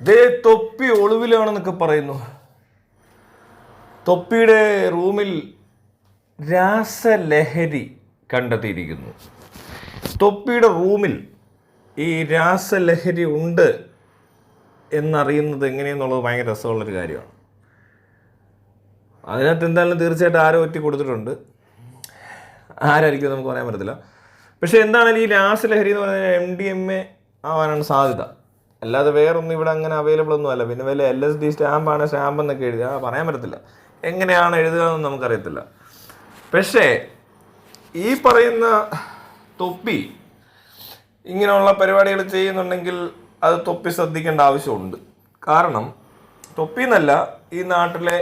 ദേ തൊപ്പി ഒളിവിലാണെന്നൊക്കെ പറയുന്നു. തൊപ്പിയുടെ റൂമിൽ രാസലഹരി കണ്ടെത്തിയിരിക്കുന്നു. തൊപ്പിയുടെ റൂമിൽ ഈ രാസലഹരി ഉണ്ട് എന്നറിയുന്നത് എങ്ങനെയെന്നുള്ളത് ഭയങ്കര രസമുള്ളൊരു കാര്യമാണ്. അതിനകത്ത് എന്തായാലും തീർച്ചയായിട്ടും ആരോ ഒറ്റി കൊടുത്തിട്ടുണ്ട്. ആരായിരിക്കും നമുക്ക് പറയാൻ പറ്റത്തില്ല. പക്ഷേ എന്താണെങ്കിലും ഈ രാസലഹരി എന്ന് പറഞ്ഞാൽ MDMA ആവാനാണ് സാധ്യത. അല്ലാതെ വേറൊന്നും ഇവിടെ അങ്ങനെ അവൈലബിൾ ഒന്നും അല്ല. പിന്നെ വല്ല LSD സ്റ്റാമ്പാണ് സ്റ്റാമ്പ് എന്നൊക്കെ എഴുതുക, പറയാൻ പറ്റത്തില്ല. എങ്ങനെയാണ് എഴുതുക എന്ന് നമുക്കറിയത്തില്ല. പക്ഷേ ഈ പറയുന്ന തൊപ്പി ഇങ്ങനെയുള്ള പരിപാടികൾ ചെയ്യുന്നുണ്ടെങ്കിൽ അത് തൊപ്പി ശ്രദ്ധിക്കേണ്ട ആവശ്യമുണ്ട്. കാരണം തൊപ്പി എന്നല്ല, ഈ നാട്ടിലെ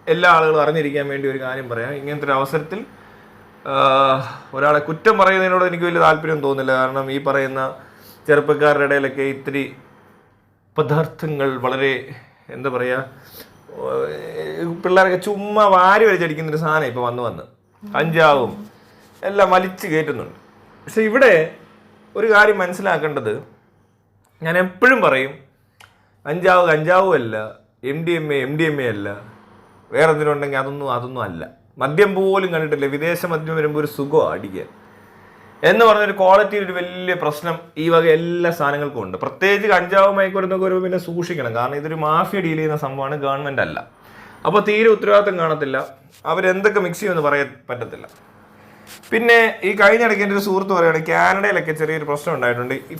എല്ലാ ആളുകളും അറിഞ്ഞിരിക്കാൻ വേണ്ടി ഒരു കാര്യം പറയാം. ഇങ്ങനത്തെ ഒരു അവസരത്തിൽ ഒരാളെ കുറ്റം പറയുന്നതിനോട് എനിക്ക് വലിയ താല്പര്യം തോന്നുന്നില്ല. കാരണം ഈ പറയുന്ന ചെറുപ്പക്കാരുടെ ഇടയിലൊക്കെ ഇത്തിരി പദാർത്ഥങ്ങൾ വളരെ എന്താ പറയുക, പിള്ളേരൊക്കെ ചുമ്മാ വാരി വലിച്ചടിക്കുന്നൊരു സാധനം ഇപ്പോൾ വന്ന് കഞ്ചാവും എല്ലാം വലിച്ചു കയറ്റുന്നുണ്ട്. പക്ഷെ ഇവിടെ ഒരു കാര്യം മനസ്സിലാക്കേണ്ടത്, ഞാൻ എപ്പോഴും പറയും, കഞ്ചാവും അല്ല, MDMA അല്ല, വേറെ എന്തെങ്കിലും ഉണ്ടെങ്കിൽ അതൊന്നും അല്ല. മദ്യം പോലും കണ്ടിട്ടില്ല. വിദേശ മദ്യം വരുമ്പോൾ ഒരു സുഖമാണ് അടിക്കാൻ എന്ന് പറഞ്ഞൊരു ക്വാളിറ്റി ഒരു വലിയ പ്രശ്നം ഈ വക എല്ലാ സാധനങ്ങൾക്കും ഉണ്ട്. പ്രത്യേകിച്ച് കഞ്ചാവ് മയക്കുമരുന്നൊക്കെ വരുമ്പോൾ പിന്നെ സൂക്ഷിക്കണം. കാരണം ഇതൊരു മാഫിയ ഡീൽ ചെയ്യുന്ന സംഭവമാണ്, ഗവൺമെൻറ് അല്ല. അപ്പോൾ തീരെ ഉത്തരവാദിത്തം കാണത്തില്ല. അവരെന്തൊക്കെ മിക്സ് ചെയ്യുമെന്ന് പറയാൻ പറ്റത്തില്ല. പിന്നെ ഈ കഴിഞ്ഞിടയ്ക്ക് എൻ്റെ ഒരു സുഹൃത്ത് പറയുകയാണ്, കാനഡയിലൊക്കെ ചെറിയൊരു പ്രശ്നം ഉണ്ടായിട്ടുണ്ട്. ഈ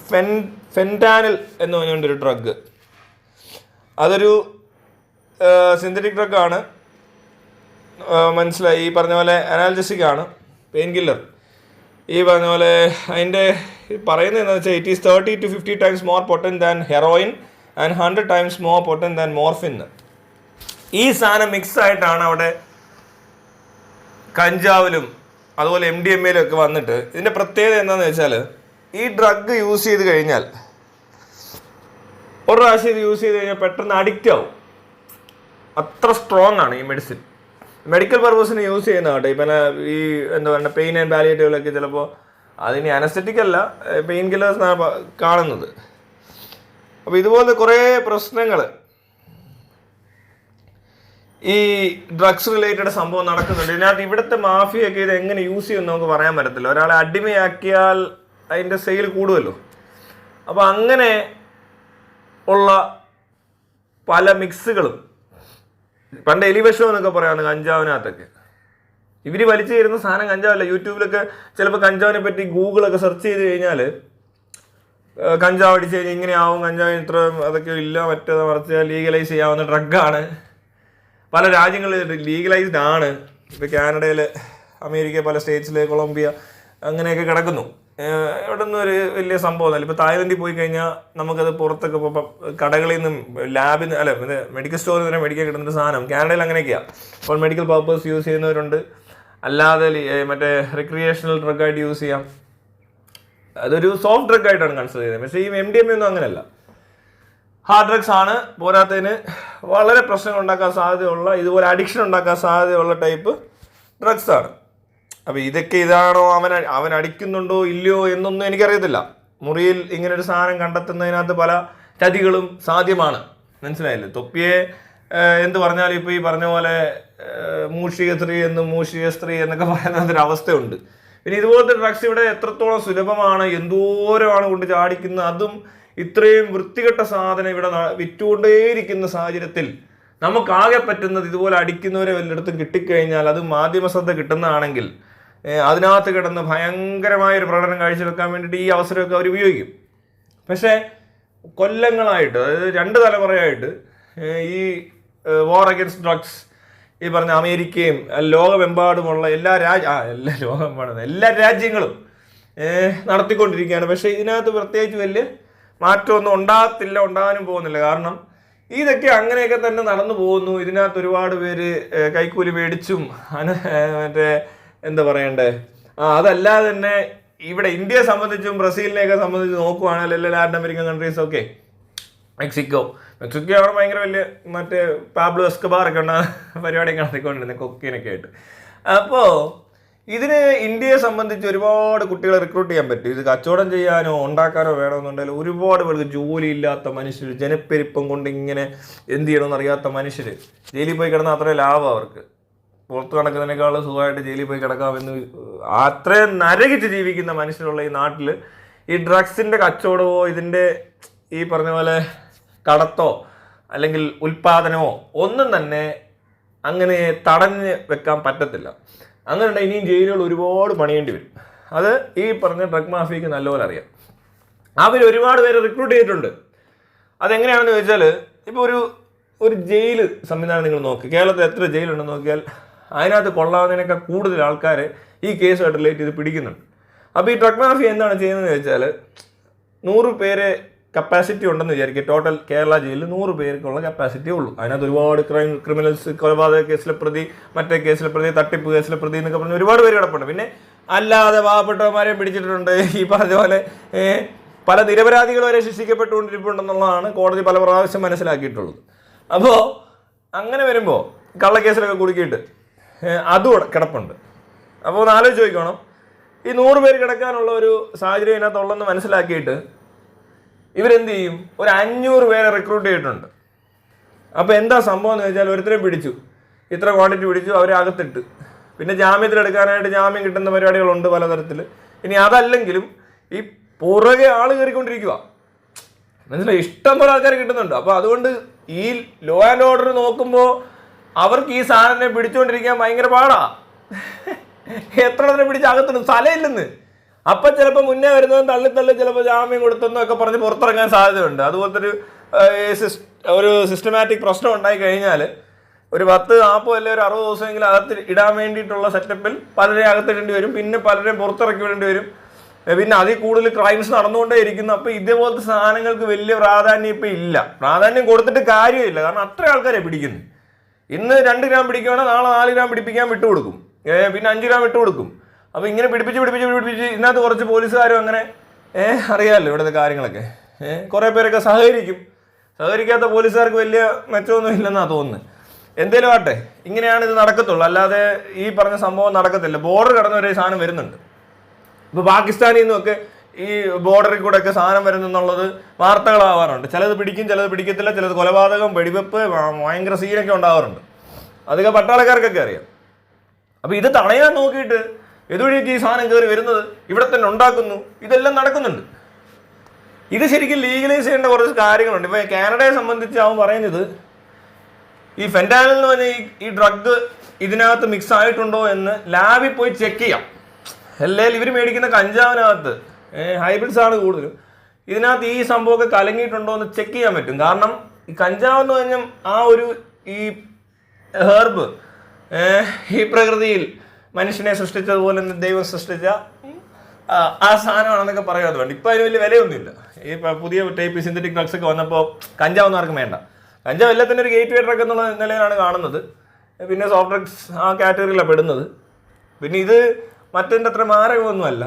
ഫെൻറ്റാനിൽ എന്ന് പറഞ്ഞുകൊണ്ടൊരു ഡ്രഗ്, അതൊരു സിന്തറ്റിക് ഡ്രഗാണ്, മനസ്സിലായി. ഈ പറഞ്ഞ പോലെ അനാൽജസിക് ആണ്, പെയിൻ കില്ലർ. ഈ പറഞ്ഞ പോലെ അതിൻ്റെ പറയുന്നത് എന്താണെന്ന് വെച്ചാൽ, it is 30 to 50 times more potent than heroin and 100 times more potent than morphine. ഈ സാധനം മിക്സ് ആയിട്ടാണ് അവിടെ കഞ്ചാവിലും അതുപോലെ MDMA ഒക്കെ വന്നിട്ട്. ഇതിൻ്റെ പ്രത്യേകത എന്താണെന്ന് വെച്ചാൽ, ഈ ഡ്രഗ് യൂസ് ചെയ്ത് കഴിഞ്ഞാൽ, ഒരു പ്രാവശ്യം ഇത് യൂസ് ചെയ്ത് കഴിഞ്ഞാൽ പെട്ടെന്ന് അഡിക്റ്റ് ആവും. അത്ര സ്ട്രോങ് ആണ് ഈ മെഡിസിൻ. മെഡിക്കൽ പർപ്പസിന് യൂസ് ചെയ്യുന്ന കേട്ടോ. ഇപ്പം ഈ എന്താ പറയുക, പെയിൻ ആൻഡ് പാലിയേറ്റീവിലൊക്കെ ചിലപ്പോൾ അതിന് അനസ്തെറ്റിക് അല്ല, പെയിൻ കില്ലേഴ്സാണ് കാണുന്നത്. അപ്പോൾ ഇതുപോലത്തെ കുറേ പ്രശ്നങ്ങൾ ഈ ഡ്രഗ്സ് റിലേറ്റഡ് സംഭവം നടക്കുന്നുണ്ട്. ഇതിനകത്ത് ഇവിടുത്തെ മാഫിയൊക്കെ ഇത് എങ്ങനെ യൂസ് ചെയ്യുമെന്ന് നമുക്ക് പറയാൻ പറ്റത്തില്ല. ഒരാളെ അടിമയാക്കിയാൽ അതിൻ്റെ സെയിൽ കൂടുമല്ലോ. അപ്പോൾ അങ്ങനെ ഉള്ള പല മിക്സുകളും, പണ്ട് എലിവിഷം എന്നൊക്കെ പറയാമെന്ന് കഞ്ചാവിനകത്തൊക്കെ, ഇവർ വലിച്ചു തരുന്ന സാധനം കഞ്ചാവല്ല. യൂട്യൂബിലൊക്കെ ചിലപ്പോൾ കഞ്ചാവിനെ പറ്റി ഗൂഗിളൊക്കെ സെർച്ച് ചെയ്ത് കഴിഞ്ഞാൽ, കഞ്ചാവ് അടിച്ച് കഴിഞ്ഞാൽ ഇങ്ങനെയാവും, കഞ്ചാവിന് ഇത്ര അതൊക്കെ ഇല്ല, മറ്റേത് മറിച്ച് ലീഗലൈസ് ചെയ്യാവുന്ന ഡ്രഗാണ്. പല രാജ്യങ്ങളിൽ ലീഗലൈസ്ഡ് ആണ്. ഇപ്പോൾ കാനഡയിൽ, അമേരിക്ക, പല സ്റ്റേറ്റ്സിൽ, കൊളംബിയ അങ്ങനെയൊക്കെ കിടക്കുന്നു. ഇവിടെ ഒന്നും ഒരു വലിയ സംഭവമൊന്നുമല്ല. ഇപ്പോൾ തായ്ലൻഡിൽ പോയി കഴിഞ്ഞാൽ നമുക്കത് പുറത്തൊക്കെ ഇപ്പോൾ കടകളിൽ നിന്നും ലാബിൽ നിന്ന്, അല്ല പിന്നെ മെഡിക്കൽ സ്റ്റോറിൽ നിന്ന് മേടിക്കാൻ കിട്ടുന്നൊരു സാധനം. കാനഡയിൽ അങ്ങനെയൊക്കെയാണ്. അപ്പോൾ മെഡിക്കൽ പർപ്പസ് യൂസ് ചെയ്യുന്നവരുണ്ട്, അല്ലാതെ മറ്റേ റിക്രിയേഷണൽ ഡ്രഗായിട്ട് യൂസ് ചെയ്യാം. അതൊരു സോഫ്റ്റ് ഡ്രഗായിട്ടാണ് കൺസിഡർ ചെയ്യുന്നത്. പക്ഷേ ഈ MDMA ഒന്നും അങ്ങനെയല്ല, ഹാർഡ് ഡ്രഗ്സ് ആണ്. പോരാത്തതിന് വളരെ പ്രശ്നങ്ങൾ ഉണ്ടാക്കാൻ സാധ്യതയുള്ള, ഇതുപോലെ അഡിക്ഷൻ ഉണ്ടാക്കാൻ സാധ്യതയുള്ള ടൈപ്പ് ഡ്രഗ്സ് ആണ്. അപ്പോൾ ഇതാണോ അവൻ അടിക്കുന്നുണ്ടോ ഇല്ലയോ എന്നൊന്നും എനിക്കറിയത്തില്ല. മുറിയിൽ ഇങ്ങനൊരു സാധനം കണ്ടെത്തുന്നതിനകത്ത് പല ചതികളും സാധ്യമാണ്. മനസ്സിലായില്ലേ? തൊപ്പിയെ എന്ത് പറഞ്ഞാലും ഇപ്പോൾ ഈ പറഞ്ഞ പോലെ മൂഷിക സ്ത്രീ എന്നൊക്കെ പറയുന്നതൊരു അവസ്ഥയുണ്ട്. പിന്നെ ഇതുപോലത്തെ ഡ്രഗ്സ് ഇവിടെ എത്രത്തോളം സുലഭമാണ്, എന്തോരമാണ് കൊണ്ട് ചാടിക്കുന്നത്. അതും ഇത്രയും വൃത്തികെട്ട സാധനം ഇവിടെ വിറ്റുകൊണ്ടേയിരിക്കുന്ന സാഹചര്യത്തിൽ നമുക്കാകെ പറ്റുന്നത് ഇതുപോലെ അടിക്കുന്നവരെ വല്ലയിടത്തും കിട്ടിക്കഴിഞ്ഞാൽ, അത് മാധ്യമ ശ്രദ്ധ കിട്ടുന്നതാണെങ്കിൽ അതിനകത്ത് കിടന്ന് ഭയങ്കരമായൊരു പ്രകടനം കാഴ്ചവെക്കാൻ വേണ്ടിയിട്ട് ഈ അവസരമൊക്കെ അവർ ഉപയോഗിക്കും. പക്ഷേ കൊല്ലങ്ങളായിട്ട്, അതായത് 2 തലമുറയായിട്ട് ഈ വാർ അഗൈൻസ്റ്റ് ഡ്രഗ്സ്, ഈ പറഞ്ഞ അമേരിക്കയും ലോകമെമ്പാടുമുള്ള എല്ലാ രാജ്യങ്ങളും നടത്തിക്കൊണ്ടിരിക്കുകയാണ്. പക്ഷേ ഇതിനകത്ത് പ്രത്യേകിച്ച് വലിയ മാറ്റമൊന്നും ഉണ്ടാകാനും പോകുന്നില്ല. കാരണം ഇതൊക്കെ അങ്ങനെയൊക്കെ തന്നെ നടന്നു പോകുന്നു. ഇതിനകത്ത് ഒരുപാട് പേര് കൈക്കൂലി മേടിച്ചും മറ്റേ എന്താ പറയണ്ടേ, അതല്ലാതെ തന്നെ ഇവിടെ ഇന്ത്യയെ സംബന്ധിച്ചും ബ്രസീലിനെയൊക്കെ സംബന്ധിച്ച് നോക്കുവാണെങ്കിൽ, എല്ലാ ലാറ്റിൻ അമേരിക്കൻ കൺട്രീസൊക്കെ, മെക്സിക്കോ ആണ് ഭയങ്കര വലിയ, മറ്റേ പാബ്ലോ എസ്കബാറൊക്കെ ഉള്ള പരിപാടിയൊക്കെ നടത്തിക്കൊണ്ടിരുന്നത് കൊക്കീനൊക്കെ ആയിട്ട്. അപ്പോൾ ഇതിന് ഇന്ത്യയെ സംബന്ധിച്ച് ഒരുപാട് കുട്ടികളെ റിക്രൂട്ട് ചെയ്യാൻ പറ്റും. ഇത് കച്ചവടം ചെയ്യാനോ ഉണ്ടാക്കാനോ വേണമെന്നുണ്ടെങ്കിൽ ഒരുപാട് പേർക്ക് ജോലിയില്ലാത്ത മനുഷ്യർ, ജനപ്പെരുപ്പം കൊണ്ട് ഇങ്ങനെ എന്ത് ചെയ്യണമെന്ന് അറിയാത്ത മനുഷ്യർ ജയിലിൽ പോയി കിടന്നാൽ അത്രയും ലാഭം അവർക്ക്. പുറത്ത് നടക്കുന്നതിനേക്കാൾ സുഖമായിട്ട് ജയിലിൽ പോയി കിടക്കാമെന്ന് അത്രയും നരകിച്ച് ജീവിക്കുന്ന മനുഷ്യരുള്ള ഈ നാട്ടിൽ ഈ ഡ്രഗ്സിൻ്റെ കച്ചവടമോ ഇതിൻ്റെ ഈ പറഞ്ഞ പോലെ കടത്തോ അല്ലെങ്കിൽ ഉൽപ്പാദനമോ ഒന്നും തന്നെ അങ്ങനെ തടഞ്ഞ് വെക്കാൻ പറ്റത്തില്ല. അങ്ങനെ ഇനിയും ജയിലുകൾ ഒരുപാട് പണിയേണ്ടി വരും. അത് ഈ പറഞ്ഞ ഡ്രഗ് മാഫിയക്ക് നല്ലപോലെ അറിയാം. അവർ ഒരുപാട് പേര് റിക്രൂട്ട് ചെയ്തിട്ടുണ്ട്. അതെങ്ങനെയാണെന്ന് ചോദിച്ചാൽ, ഇപ്പോൾ ഒരു ജയിൽ സംവിധാനം നിങ്ങൾ നോക്കി, കേരളത്തിൽ എത്ര ജയിലുണ്ടെന്ന് നോക്കിയാൽ അതിനകത്ത് കൊള്ളാവുന്നതിനേക്കാൾ കൂടുതൽ ആൾക്കാർ ഈ കേസുമായിട്ട് റിലേറ്റ് ചെയ്ത് പിടിക്കുന്നുണ്ട്. അപ്പോൾ ഈ ഡ്രഗ് മാഫിയ എന്താണ് ചെയ്യുന്നതെന്ന് വെച്ചാൽ, 100 പേരെ കപ്പാസിറ്റി ഉണ്ടെന്ന് വിചാരിക്കുക. ടോട്ടൽ കേരള ജയിലിൽ 100 പേർക്കുള്ള കപ്പാസിറ്റി ഉള്ളൂ. അതിനകത്ത് ഒരുപാട് ക്രിമിനൽസ്, കൊലപാതക കേസിലെ പ്രതി, മറ്റേ കേസിലെ പ്രതി, തട്ടിപ്പ് കേസിലെ പ്രതി എന്നൊക്കെ പറഞ്ഞ് ഒരുപാട് പേര് കിടപ്പുണ്ട്. പിന്നെ അല്ലാതെ പാവപ്പെട്ടവന്മാരെ പിടിച്ചിട്ടുണ്ട്. ഈ പറഞ്ഞ പോലെ പല നിരപരാധികൾ വരെ ശിക്ഷിക്കപ്പെട്ടുകൊണ്ടിരിപ്പുണ്ടെന്നുള്ളതാണ് കോടതി പല പ്രാവശ്യം മനസ്സിലാക്കിയിട്ടുള്ളത്. അപ്പോൾ അങ്ങനെ വരുമ്പോൾ കള്ളക്കേസിലൊക്കെ കുടുക്കിയിട്ട് അതും കിടപ്പുണ്ട്. അപ്പോൾ ഒന്ന് ആലോചിച്ച് നോക്കണം, ഈ 100 പേര് കിടക്കാനുള്ള ഒരു സാഹചര്യം ഇതിനകത്തുള്ളതെന്ന് മനസ്സിലാക്കിയിട്ട് ഇവരെന്ത് ചെയ്യും? ഒരു 500 പേരെ റിക്രൂട്ട് ചെയ്തിട്ടുണ്ട്. അപ്പോൾ എന്താ സംഭവം എന്ന് വെച്ചാൽ, ഒരുത്തരെ പിടിച്ചു, ഇത്ര ക്വാണ്ടിറ്റി പിടിച്ചു, അവരെ അകത്തിട്ട്, പിന്നെ ജാമ്യത്തിലെടുക്കാനായിട്ട് ജാമ്യം കിട്ടുന്ന പരിപാടികളുണ്ട് പലതരത്തിൽ. ഇനി അതല്ലെങ്കിലും ഈ പുറകെ ആൾ കയറിക്കൊണ്ടിരിക്കുക, മനസ്സിലായി, ഇഷ്ടം പോലെ ആൾക്കാർ കിട്ടുന്നുണ്ട്. അപ്പോൾ അതുകൊണ്ട് ഈ ലോ ആൻഡ് ഓർഡർ നോക്കുമ്പോൾ അവർക്ക് ഈ സാധനം പിടിച്ചുകൊണ്ടിരിക്കാൻ ഭയങ്കര പാടാ. എത്ര തന്നെ പിടിച്ച് അകത്തിടും, സ്ഥലമില്ലെന്ന്. അപ്പം ചിലപ്പോൾ മുന്നേ വരുന്നതും തള്ളി ചിലപ്പോൾ ജാമ്യം കൊടുത്തെന്നൊക്കെ പറഞ്ഞ് പുറത്തിറങ്ങാൻ സാധ്യതയുണ്ട്. അതുപോലത്തെ ഒരു സിസ്റ്റമാറ്റിക് പ്രശ്നം ഉണ്ടായി കഴിഞ്ഞാൽ ഒരു 10-40 അല്ലെങ്കിൽ ഒരു 60 ദിവസമെങ്കിലും അകത്ത് ഇടാൻ വേണ്ടിയിട്ടുള്ള സെറ്റപ്പിൽ പലരെയും അകത്തിടേണ്ടി വരും. പിന്നെ പലരെയും പുറത്തിറക്കി വിടേണ്ടി വരും. പിന്നെ അതിൽ കൂടുതൽ ക്രൈംസ് നടന്നുകൊണ്ടേ ഇരിക്കുന്നു. അപ്പോൾ ഇതേപോലത്തെ സാധനങ്ങൾക്ക് വലിയ പ്രാധാന്യം ഇപ്പം ഇല്ല. പ്രാധാന്യം കൊടുത്തിട്ട് കാര്യമില്ല. കാരണം അത്ര ആൾക്കാരെ പിടിക്കുന്നു. ഇന്ന് 2 ഗ്രാം പിടിക്കുകയാണെങ്കിൽ നാളെ 4 ഗ്രാം പിടിപ്പിക്കാൻ വിട്ടുകൊടുക്കും, പിന്നെ 5 ഗ്രാം വിട്ടുകൊടുക്കും. അപ്പോൾ ഇങ്ങനെ പിടിപ്പിച്ച് ഇതിനകത്ത് കുറച്ച് പോലീസുകാരും അങ്ങനെ അറിയാമല്ലോ ഇവിടുത്തെ കാര്യങ്ങളൊക്കെ. കുറേ പേരൊക്കെ സഹകരിക്കാത്ത പോലീസുകാർക്ക് വലിയ മെച്ചമൊന്നും ഇല്ലെന്നാണ് തോന്നുന്നത്. എന്തേലും ആട്ടെ, ഇങ്ങനെയാണ് ഇത് നടക്കത്തുള്ളൂ. അല്ലാതെ ഈ പറഞ്ഞ സംഭവം നടക്കത്തില്ല. ബോർഡർ കടന്നവരെ സാധനം വരുന്നുണ്ട്. ഇപ്പോൾ പാകിസ്ഥാനിൽ നിന്നൊക്കെ ഈ ബോർഡറിൽ കൂടെ ഒക്കെ സാധനം വരുന്നെന്നുള്ളത് വാർത്തകളാവാറുണ്ട്. ചിലത് പിടിക്കും, ചിലത് പിടിക്കത്തില്ല, ചിലത് കൊലപാതകം, വെടിവെപ്പ്, ഭയങ്കര സീനൊക്കെ ഉണ്ടാവാറുണ്ട്. അതൊക്കെ പട്ടാളക്കാർക്കൊക്കെ അറിയാം. അപ്പോൾ ഇത് തടയാൻ നോക്കിയിട്ട് ഇതുവഴിയൊക്കെ ഈ സാധനം കയറി വരുന്നത്, ഇവിടെ തന്നെ ഉണ്ടാക്കുന്നു, ഇതെല്ലാം നടക്കുന്നുണ്ട്. ഇത് ശരിക്കും ലീഗലൈസ് ചെയ്യേണ്ട കുറച്ച് കാര്യങ്ങളുണ്ട്. ഇപ്പോൾ കാനഡയെ സംബന്ധിച്ച് അവൻ പറയുന്നത്, ഈ ഫെന്റാനിൽ എന്ന് പറഞ്ഞ ഈ ഡ്രഗ് ഇതിനകത്ത് മിക്സ് ആയിട്ടുണ്ടോ എന്ന് ലാബിൽ പോയി ചെക്ക് ചെയ്യാം. അല്ലെങ്കിൽ ഇവർ മേടിക്കുന്ന കഞ്ചാവിനകത്ത് ഹൈബ്രിഡ്സ് ആണ് കൂടുതലും. ഇതിനകത്ത് ഈ സംഭവമൊക്കെ കലങ്ങിയിട്ടുണ്ടോ എന്ന് ചെക്ക് ചെയ്യാൻ പറ്റും. കാരണം ഈ കഞ്ചാവ് എന്ന് പറഞ്ഞാൽ ഈ ഹെർബ് ഈ പ്രകൃതിയിൽ മനുഷ്യനെ സൃഷ്ടിച്ചതുപോലെ ദൈവം സൃഷ്ടിച്ച ആ സാധനമാണെന്നൊക്കെ പറയാതെ വേണ്ട. ഇപ്പം അതിന് വലിയ വിലയൊന്നുമില്ല. ഈ പുതിയ ടൈപ്പ് സിന്തറ്റിക് ഡ്രഗ്സ് ഒക്കെ വന്നപ്പോൾ കഞ്ചാവൊന്നും ആർക്കും വേണ്ട. കഞ്ചാവ് എല്ലാത്തിനും ഒരു ഗേറ്റ് വേ ഡ്രഗ് എന്നുള്ള നിലയിലാണ് കാണുന്നത്. പിന്നെ സോഫ്റ്റ് ഡ്രഗ്സ് ആ കാറ്റഗറിയിലാണ് പെടുന്നത്. പിന്നെ ഇത് മറ്റതിൻ്റെ അത്ര മാരകമൊന്നുമല്ല.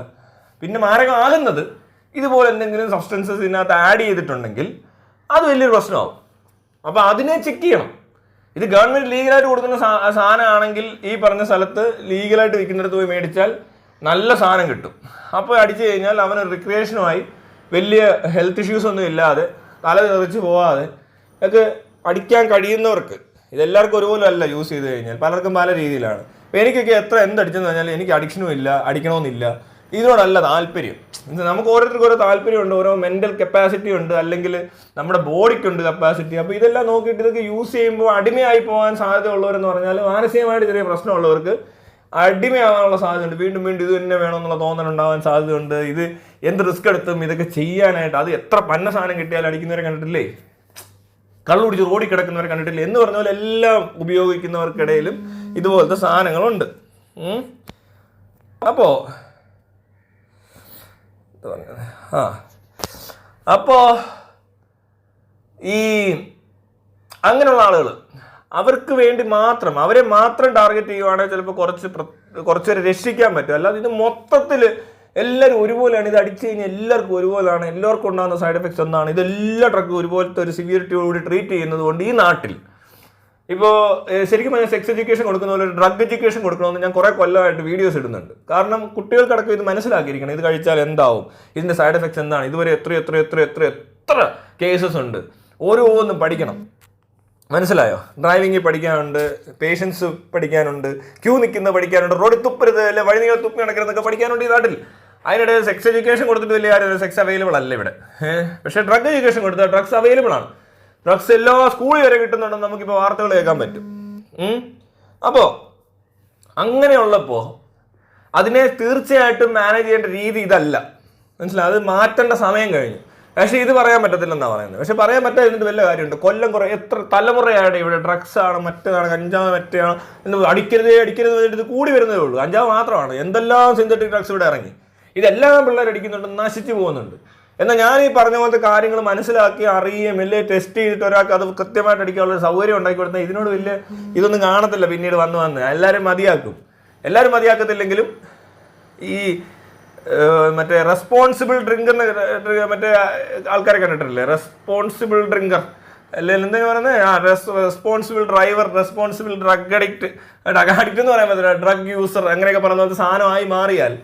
പിന്നെ മാരകമാകുന്നത് ഇതുപോലെ എന്തെങ്കിലും സബ്സ്റ്റൻസസ് ഇതിനകത്ത് ആഡ് ചെയ്തിട്ടുണ്ടെങ്കിൽ അത് വലിയൊരു പ്രശ്നമാവും. അപ്പോൾ അതിനെ ചെക്ക് ചെയ്യണം. ഇത് ഗവൺമെൻറ് ലീഗലായിട്ട് കൊടുക്കുന്ന സാധനമാണെങ്കിൽ ഈ പറഞ്ഞ സ്ഥലത്ത് ലീഗലായിട്ട് വിൽക്കുന്നിടത്ത് പോയി മേടിച്ചാൽ നല്ല സാധനം കിട്ടും. അപ്പോൾ അടിച്ചു കഴിഞ്ഞാൽ അവന് റിക്രിയേഷനുമായി വലിയ ഹെൽത്ത് ഇഷ്യൂസ് ഒന്നും ഇല്ലാതെ തല തെറിച്ച് പോവാതെ ഒക്കെ അടിക്കാൻ കഴിയുന്നവർക്ക്, ഇതെല്ലാവർക്കും ഒരുപോലെ അല്ല യൂസ് ചെയ്ത് കഴിഞ്ഞാൽ, പലർക്കും പല രീതിയിലാണ്. അപ്പോൾ എനിക്കൊക്കെ എന്തടിച്ചെന്ന് പറഞ്ഞാൽ എനിക്ക് അഡിക്ഷനും ഇല്ല, അടിക്കണമെന്നില്ല, ഇതിനോടല്ല താല്പര്യം. നമുക്ക് ഓരോരുത്തർക്കും ഓരോ താല്പര്യമുണ്ട്, ഓരോ മെൻ്റൽ കപ്പാസിറ്റി ഉണ്ട്, അല്ലെങ്കിൽ നമ്മുടെ ബോഡിക്കുണ്ട് കപ്പാസിറ്റി. അപ്പോൾ ഇതെല്ലാം നോക്കിയിട്ട് ഇതൊക്കെ യൂസ് ചെയ്യുമ്പോൾ അടിമയായി പോകാൻ സാധ്യത ഉള്ളവരെന്ന് പറഞ്ഞാൽ മാനസികമായിട്ട് ചെറിയ പ്രശ്നമുള്ളവർക്ക് അടിമയാവാനുള്ള സാധ്യതയുണ്ട്. വീണ്ടും ഇത് തന്നെ വേണമെന്നുള്ള തോന്നലുണ്ടാവാൻ സാധ്യതയുണ്ട്. ഇത് എന്ത് റിസ്ക് എടുത്തും ഇതൊക്കെ ചെയ്യാനായിട്ട്, അത് എത്ര പന്ന സാധനം കിട്ടിയാലും അടിക്കുന്നവരെ കണ്ടിട്ടില്ലേ, കള്ളു കുടിച്ച് റോഡിൽ കിടക്കുന്നവരെ കണ്ടിട്ടില്ലേ എന്ന് പറഞ്ഞ പോലെ എല്ലാം ഉപയോഗിക്കുന്നവർക്കിടയിലും ഇതുപോലത്തെ സാധനങ്ങളുണ്ട്. അപ്പോൾ ഈ അങ്ങനെയുള്ള ആളുകൾ അവർക്ക് വേണ്ടി മാത്രം, അവരെ മാത്രം ടാർഗറ്റ് ചെയ്യുവാണെങ്കിൽ ചിലപ്പോൾ കുറച്ചേരെ രക്ഷിക്കാൻ പറ്റും. അല്ലാതെ ഇത് മൊത്തത്തിൽ എല്ലാവരും ഒരുപോലെയാണ്. ഇത് അടിച്ചു കഴിഞ്ഞാൽ എല്ലാവർക്കും ഒരുപോലെയാണ്. എല്ലാവർക്കും ഉണ്ടാകുന്ന സൈഡ് എഫക്ട്സ് എന്താണ്? ഇതെല്ലാ ഡ്രഗും ഒരുപോലത്തെ ഒരു സിവിയറിറ്റിയോടുകൂടി ട്രീറ്റ് ചെയ്യുന്നത് കൊണ്ട് ഈ നാട്ടിൽ ഇപ്പോൾ ശരിക്കും പറഞ്ഞാൽ സെക്സ് എഡ്യൂക്കേഷൻ കൊടുക്കുന്ന പോലെ ഒരു ഡ്രഗ് എഡ്യൂക്കേഷൻ കൊടുക്കണമെന്ന് ഞാൻ കുറേ കൊല്ലമായിട്ട് വീഡിയോസ് ഇടുന്നുണ്ട്. കാരണം കുട്ടികൾക്കടക്കം ഇത് മനസ്സിലാക്കിയിരിക്കണം, ഇത് കഴിച്ചാൽ എന്താവും, ഇതിൻ്റെ സൈഡ് എഫക്ട്സ് എന്താണ്, ഇതുവരെ എത്ര കേസസ് ഉണ്ട്, ഓരോന്നും പഠിക്കണം. മനസ്സിലായോ? ഡ്രൈവിംഗ് പഠിക്കാനുണ്ട്, പേഷ്യൻസ് പഠിക്കാനുണ്ട്, ക്യൂ നിൽക്കുന്ന പഠിക്കാനുണ്ട്, റോഡിൽ തുപ്പരുത് അല്ലെ വഴി നീളം തുപ്പി നടക്കരുതെന്നൊക്കെ പഠിക്കാനുണ്ട് ഈ നാട്ടിൽ. അതിനിടെ സെക്സ് എഡ്യൂക്കേഷൻ കൊടുത്തിട്ട് വലിയ കാര്യം, സെക്സ് അവൈലബിൾ അല്ല ഇവിടെ. പക്ഷേ ഡ്രഗ് എഡ്യൂക്കേഷൻ കൊടുത്താൽ ഡ്രഗ്സ് അവൈലബിൾ ആണ്. ഡ്രഗ്സ് എല്ലാ സ്കൂളിൽ വരെ കിട്ടുന്നുണ്ടെന്ന് നമുക്കിപ്പോൾ വാർത്തകൾ കേൾക്കാൻ പറ്റും. അപ്പോൾ അങ്ങനെയുള്ളപ്പോൾ അതിനെ തീർച്ചയായിട്ടും മാനേജ് ചെയ്യേണ്ട രീതി ഇതല്ല. മനസ്സിലായി? അത് മാറ്റേണ്ട സമയം കഴിഞ്ഞു. പക്ഷേ ഇത് പറയാൻ പറ്റത്തില്ലെന്നാണ് പറയുന്നത്. പക്ഷെ പറയാൻ പറ്റാതിരുന്നിട്ട് വല്ല കാര്യമുണ്ട്. കൊല്ലം കുറേ എത്ര തലമുറയാണ് ഇവിടെ ഡ്രഗ്സ് ആണ്, മറ്റേതാണ്, കഞ്ചാവ് മറ്റേതാണ് എന്ന് അടിക്കരുത് ഇത് കൂടി വരുന്നതേ ഉള്ളൂ. കഞ്ചാവ് മാത്രമാണ്, എന്തെല്ലാം സിന്തറ്റിക് ഡ്രഗ്സ് ഇവിടെ ഇറങ്ങി. ഇതെല്ലാം പിള്ളേർ അടിക്കുന്നുണ്ട്, നശിച്ചു പോകുന്നുണ്ട്. എന്നാൽ ഞാൻ ഈ പറഞ്ഞ പോലത്തെ കാര്യങ്ങൾ മനസ്സിലാക്കി അറിയുകയും വലിയ ടെസ്റ്റ് ചെയ്തിട്ട് ഒരാൾക്ക് അത് കൃത്യമായിട്ട് അടിക്കാനുള്ള സൗകര്യം ഉണ്ടാക്കി കൊടുത്താൽ ഇതിനോട് വലിയ ഇതൊന്നും കാണത്തില്ല. പിന്നീട് വന്ന് എല്ലാവരും മതിയാക്കും. എല്ലാവരും മതിയാക്കത്തില്ലെങ്കിലും ഈ മറ്റേ റെസ്പോൺസിബിൾ ഡ്രിങ്കർ മറ്റേ ആൾക്കാരെ കണ്ടിട്ടില്ലേ? റെസ്പോൺസിബിൾ ഡ്രിങ്കർ അല്ലെങ്കിൽ എന്തെങ്കിലും പറയുന്നത് responsible driver, responsible drug addict എന്ന് പറയാൻ പറ്റില്ല, ഡ്രഗ് യൂസർ അങ്ങനെയൊക്കെ പറയുന്ന പോലത്തെ സാധനമായി മാറിയാൽ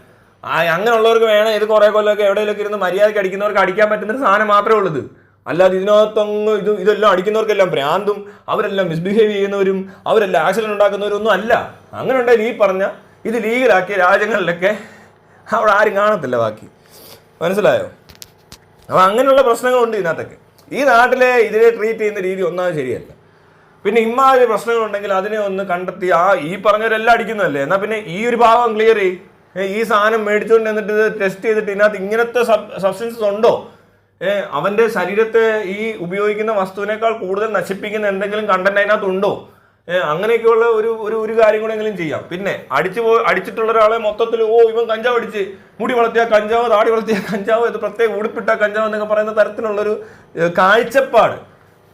അങ്ങനെയുള്ളവർക്ക് വേണം ഇത് കുറേ കൊല്ലമൊക്കെ എവിടെയെങ്കിലൊക്കെ ഇരുന്ന് മര്യാദയ്ക്ക് അടിക്കുന്നവർക്ക് അടിക്കാൻ പറ്റുന്നൊരു സാധനം മാത്രമേ ഉള്ളത്. അല്ലാതെ ഇതിനകത്തങ്ങ് ഇതെല്ലാം അടിക്കുന്നവർക്കെല്ലാം ഭ്രാന്തും, അവരെല്ലാം മിസ്ബിഹേവ് ചെയ്യുന്നവരും, അവരെല്ലാം ആക്സിഡന്റ് ഉണ്ടാക്കുന്നവരും ഒന്നും അല്ല. അങ്ങനെ ഉണ്ടെങ്കിൽ ഈ പറഞ്ഞ ഇത് ലീഗലാക്കിയ രാജ്യങ്ങളിലൊക്കെ അവിടെ ആരും കാണത്തില്ല ബാക്കി. മനസ്സിലായോ? അപ്പോൾ അങ്ങനെയുള്ള പ്രശ്നങ്ങളുണ്ട് ഇതിനകത്തൊക്കെ. ഈ നാട്ടിലെ ഇതിനെ ട്രീറ്റ് ചെയ്യുന്ന രീതി ഒന്നാമത് ശരിയല്ല. പിന്നെ ഇമ്മാതിരി പ്രശ്നങ്ങളുണ്ടെങ്കിൽ അതിനെ ഒന്ന് കണ്ടെത്തി ഈ പറഞ്ഞവരെല്ലാം അടിക്കുന്നതല്ലേ, എന്നാൽ പിന്നെ ഈ ഒരു ഭാഗം ക്ലിയർ ചെയ്യും. ഈ സാധനം മേടിച്ചുകൊണ്ട് എന്നിട്ട് ഇത് ടെസ്റ്റ് ചെയ്തിട്ട് ഇതിനകത്ത് ഇങ്ങനത്തെ സബ്സ്റ്റൻസസ് ഉണ്ടോ, അവൻ്റെ ശരീരത്തെ ഈ ഉപയോഗിക്കുന്ന വസ്തുവിനേക്കാൾ കൂടുതൽ നശിപ്പിക്കുന്ന എന്തെങ്കിലും കണ്ടന്റ് അതിനകത്ത് ഉണ്ടോ, അങ്ങനെയൊക്കെയുള്ള ഒരു കാര്യം കൂടെങ്കിലും ചെയ്യാം. പിന്നെ അടിച്ചിട്ടുള്ള ഒരാളെ മൊത്തത്തിൽ ഇവൻ കഞ്ചാവ് അടിച്ച്, മുടി വളർത്തിയ കഞ്ചാവ്, താടി വളർത്തിയ കഞ്ചാവ്, ഇത് പ്രത്യേക ഉടുപ്പിട്ട കഞ്ചാവ് എന്നൊക്കെ പറയുന്ന തരത്തിലുള്ളൊരു കാഴ്ചപ്പാട്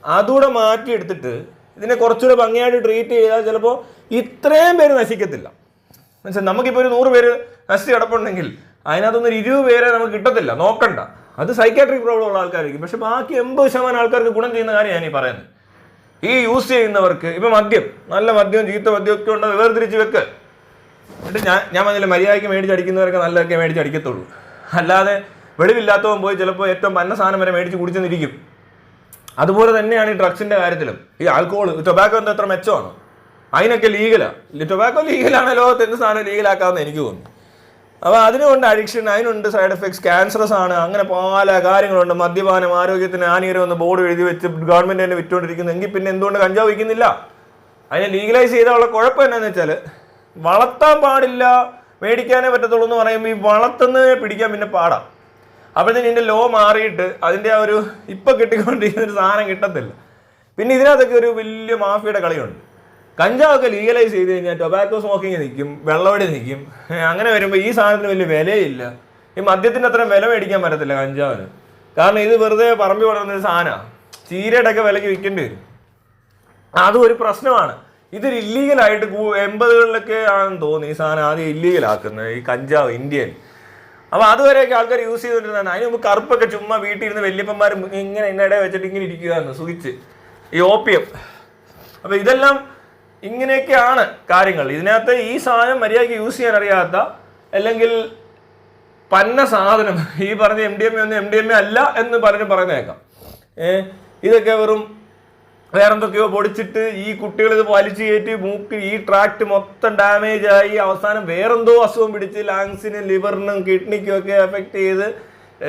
അതുകൂടെ മാറ്റിയെടുത്തിട്ട് ഇതിനെ കുറച്ചുകൂടെ ഭംഗിയായിട്ട് ട്രീറ്റ് ചെയ്താൽ ചിലപ്പോൾ ഇത്രയും പേര് നശിക്കത്തില്ല. മനസ്സിലായി? നമുക്കിപ്പോൾ ഒരു 100 പേര് നശിച്ച് കിടപ്പുണ്ടെങ്കിൽ അതിനകത്തൊന്നൊരു 20 പേരെ നമുക്ക് കിട്ടത്തില്ല, നോക്കണ്ട. അത് സൈക്കാട്രിക് പ്രോബ്ലം ഉള്ള ആൾക്കാരായിരിക്കും. പക്ഷെ ബാക്കി 80% ആൾക്കാർക്ക് ഗുണം ചെയ്യുന്ന കാര്യം ഞാൻ ഈ പറയുന്നത്. ഈ യൂസ് ചെയ്യുന്നവർക്ക് ഇപ്പം മദ്യം, നല്ല മദ്യവും ചീത്ത മദ്യം ഒക്കെ ഉണ്ട്, വേർതിരിച്ച് വെക്ക്. എന്നിട്ട് ഞാൻ പറഞ്ഞില്ല, മര്യാദയ്ക്ക് മേടിച്ചടിക്കുന്നവരൊക്കെ നല്ലതൊക്കെ മേടിച്ചടിക്കത്തുള്ളൂ. അല്ലാതെ വെളിവില്ലാത്തവൻ പോയി ചിലപ്പോൾ ഏറ്റവും പന്ന സാധനം വരെ മേടിച്ച് കുടിച്ചെന്നിരിക്കും. അതുപോലെ തന്നെയാണ് ഈ ഡ്രഗ്സിൻ്റെ കാര്യത്തിലും. ഈ ആൽക്കഹോൾ, ടൊബാക്കോ എന്താ എത്ര മെച്ചമാണ്? അതിനൊക്കെ ലീഗലാണ്. ടൊബാക്കോ ലീഗലാണ്, ലോകത്ത് എന്ത് സാധനം ലീഗലാക്കാമെന്ന് എനിക്ക് തോന്നുന്നു. അപ്പോൾ അതിനുണ്ട് അഡിക്ഷൻ, അതിനുണ്ട് സൈഡ് എഫക്ട്സ്, ക്യാൻസറസ് ആണ്, അങ്ങനെ പല കാര്യങ്ങളുണ്ട്. മദ്യപാനം ആരോഗ്യത്തിന് ഹാനികരമെന്ന് ബോർഡ് എഴുതി വെച്ച് ഗവൺമെൻറ് തന്നെ വിറ്റുകൊണ്ടിരിക്കുന്നു. എങ്കിൽ പിന്നെ എന്തുകൊണ്ട് കഞ്ചാവ് വയ്ക്കുന്നില്ല? അതിനെ ലീഗലൈസ് ചെയ്താലുള്ള കുഴപ്പം എന്നാന്ന് വെച്ചാൽ വളർത്താൻ പാടില്ല, മേടിക്കാനേ പറ്റത്തുള്ളൂ എന്ന് പറയുമ്പോൾ ഈ വളർത്തുന്നതിനെ പിടിക്കാൻ പിന്നെ പാടാം. അപ്പോഴത്തേന് ഇതിൻ്റെ ലോ മാറിയിട്ട് അതിൻ്റെ ആ ഒരു ഇപ്പം കിട്ടിക്കൊണ്ടിരിക്കുന്ന ഒരു സാധനം കിട്ടത്തില്ല. പിന്നെ ഇതിനകത്തൊക്കെ ഒരു വലിയ മാഫിയുടെ കളിയുണ്ട്. കഞ്ചാവൊക്കെ ലീഗലൈസ് ചെയ്ത് കഴിഞ്ഞാൽ ടൊബാക്കോ സ്മോക്കിങ് നിൽക്കും, വെള്ളവടി നിൽക്കും. അങ്ങനെ വരുമ്പോൾ ഈ സാധനത്തിന് വലിയ വിലയില്ല. ഈ മദ്യത്തിൻ്റെ അത്രയും വില മേടിക്കാൻ പറ്റത്തില്ല കഞ്ചാവിന്. കാരണം ഇത് വെറുതെ പറമ്പി വളർന്നൊരു സാധനമാണ്, ചീരയുടെ ഒക്കെ വിലയ്ക്ക് വിൽക്കേണ്ടി വരും. അതും ഒരു പ്രശ്നമാണ്. ഇതൊരു ഇല്ലീഗലായിട്ട് 80കളിലൊക്കെ ആണെന്ന് തോന്നുന്നു ഈ സാധനം ആദ്യം ഇല്ലീഗലാക്കുന്നത്, ഈ കഞ്ചാവ് ഇന്ത്യയിൽ. അപ്പോൾ അതുവരെയൊക്കെ ആൾക്കാർ യൂസ് ചെയ്തുകൊണ്ടിരുന്നതാണ്. അതിന് മുമ്പ് കറുപ്പൊക്കെ ചുമ്മാ വീട്ടിൽ ഇരുന്ന് വല്യപ്പന്മാർ ഇങ്ങനെ ഇന്നടെ വെച്ചിട്ട് ഇങ്ങനെ ഇരിക്കുകയെന്ന് സുഖിച്ച്, ഈ ഓപ്പിയം. അപ്പോൾ ഇതെല്ലാം ഇങ്ങനെയൊക്കെയാണ് കാര്യങ്ങൾ. ഇതിനകത്ത് ഈ സാധനം മര്യാദയ്ക്ക് യൂസ് ചെയ്യാൻ അറിയാത്ത, അല്ലെങ്കിൽ പന്ന സാധനം, ഈ പറഞ്ഞ MDMA ഒന്നും MDMA അല്ല എന്ന് പറയുന്നേക്കാം. ഇതൊക്കെ വെറും വേറെന്തൊക്കെയോ പൊടിച്ചിട്ട് ഈ കുട്ടികൾ ഇത് വലിച്ചു കയറ്റി മൂക്ക് ഈ ട്രാക്ട് മൊത്തം ഡാമേജ് ആയി അവസാനം വേറെന്തോ അസുഖം പിടിച്ച് ലങ്സിനും ലിവറിനും കിഡ്നിക്കും ഒക്കെ എഫക്ട് ചെയ്ത്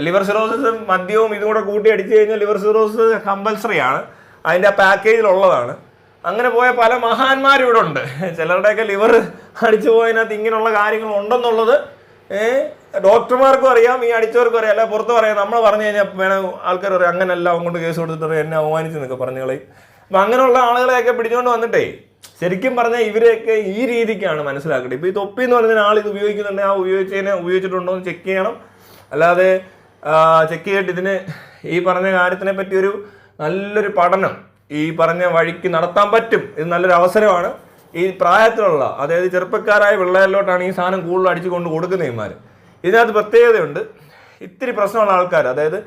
ലിവർ സിറോസിസും മദ്യവും ഇതും കൂടെ കൂട്ടി അടിച്ചു കഴിഞ്ഞാൽ ലിവർ സിറോസിസ് കമ്പൽസറി ആണ്, അതിൻ്റെ ആ പാക്കേജിലുള്ളതാണ്. അങ്ങനെ പോയ പല മഹാന്മാരും ഇവിടെ ഉണ്ട്. ചിലരുടെയൊക്കെ ലിവർ അടിച്ചു പോയതിനകത്ത് ഇങ്ങനെയുള്ള കാര്യങ്ങൾ ഉണ്ടെന്നുള്ളത് ഡോക്ടർമാർക്കും അറിയാം, ഈ അടിച്ചവർക്കും അറിയാം. അല്ല പുറത്ത് പറയാം, നമ്മൾ പറഞ്ഞു കഴിഞ്ഞാൽ വേണം ആൾക്കാർ പറയും അങ്ങനെയല്ല, അങ്ങോട്ട് കേസ് കൊടുത്തിട്ട് എന്നെ അവമാനിച്ചെന്നൊക്കെ പറഞ്ഞോളെ. അപ്പം അങ്ങനെയുള്ള ആളുകളെയൊക്കെ പിടിച്ചുകൊണ്ട് വന്നിട്ടേ ശരിക്കും പറഞ്ഞാൽ ഇവരെയൊക്കെ ഈ രീതിക്കാണ് മനസ്സിലാക്കേണ്ടത്. ഇപ്പോൾ ഈ തൊപ്പി എന്ന് പറഞ്ഞ ആൾ ഇത് ഉപയോഗിക്കുന്നുണ്ടെങ്കിൽ ആ ഉപയോഗിച്ചിട്ടുണ്ടോ എന്ന് ചെക്ക് ചെയ്യണം. അല്ലാതെ ചെക്ക് ചെയ്തിട്ട് ഇതിന് ഈ പറഞ്ഞ കാര്യത്തിനെ പറ്റി ഒരു നല്ലൊരു പഠനം ഈ പറഞ്ഞ വഴിക്ക് നടത്താൻ പറ്റും. ഇത് നല്ലൊരു അവസരമാണ്. ഈ പ്രായത്തിലുള്ള, അതായത് ചെറുപ്പക്കാരായ പിള്ളേരിലോട്ടാണ് ഈ സാധനം കൂടുതൽ അടിച്ചു കൊണ്ട് കൊടുക്കുന്ന ഇമാർ. ഇതിനകത്ത് പ്രത്യേകതയുണ്ട്. ഇത്തിരി പ്രശ്നമുള്ള ആൾക്കാർ, അതായത്